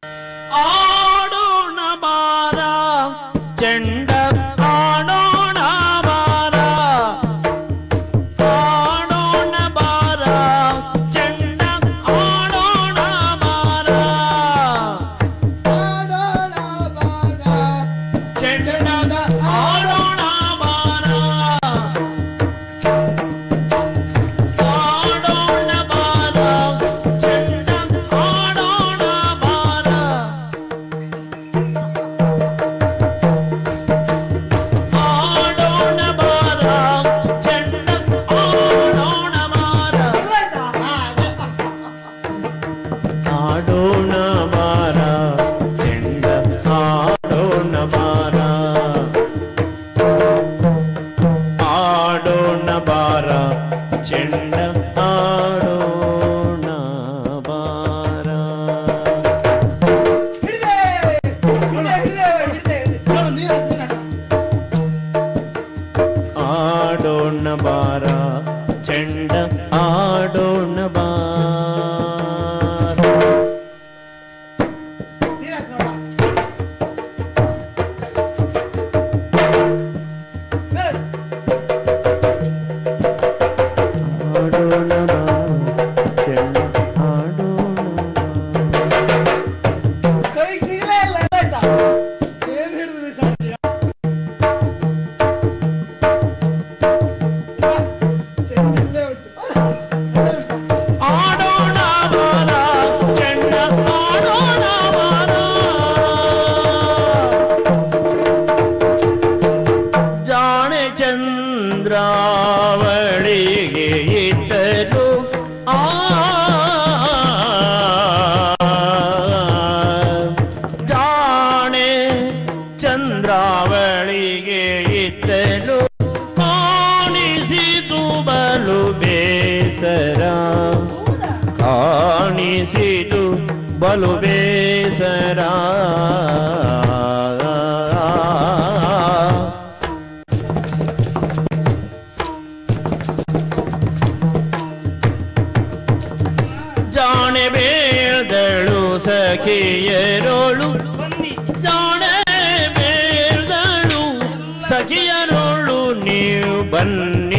ಆಡೋಣ ಬಾರ ಚೆಂಡ ಆಡೋಣ ಬಾರ ಆಡೋಣ ಬಾರ ಚೆಂಡ ಆಡೋಣ ಬಾರ ಆಡೋಣ ಬಾರ ಚೆಂಡ ಆಡೋಣ ಬಾರ ಆಡೋಣ ಬಾರ ಚೆಂಡ ಆಡೋಣ ಬಾರ ಆಡೋಣ ಬಾರ ಚೆಂಡ ಆಡೋಣ ಬಾರ ಆಡೋಣ ಬಾರ ಚೆಂಡ ಆಡೋಣ ಬಾರ ಆಡೋಣ ಬಾರ ಚೆಂಡ ಆಡೋಣ ಬಾರ ಆಡೋಣ ಬಾರ ಚೆಂಡ ಆಡೋಣ ಬಾರ ಆಡೋಣ ಬಾರ ಚೆಂಡ ಆಡೋಣ ಕೈ ಸಿಗಲೇ ಇಲ್ಲ ಆಯ್ತಾ ಏನ್ ಹಿಡಿದು ಬಿಸಾಡ್ತೀಯ ಚೆಂಡಿಲ್ಲೇ ಉಂಟು ಆಡೋಣ ಬಾರ ಚೆಂಡ ಆಡೋಣ ಬಾರ ಜಾಣೆ ಚಂದ್ರಾವಳಿಗೆ ಇಟ್ಟರು ಜಾಣೆ ಚಂದ್ರಾವಳಿಗೆ ಇಟ್ಟರು ಕಾಣಿಸಿತು ಬಲು ಬೇಸರ ಕಾಣಿಸಿತು ಬಲು ಬೇಸರ ಜಾಣೆ ಬೇರ್ದಳು ಸಖಿಯರೋಳು ಜಾಣೆ ಬೇರ್ದಳು ಸಖಿಯರೋಳು ನೀವು ಬನ್ನಿ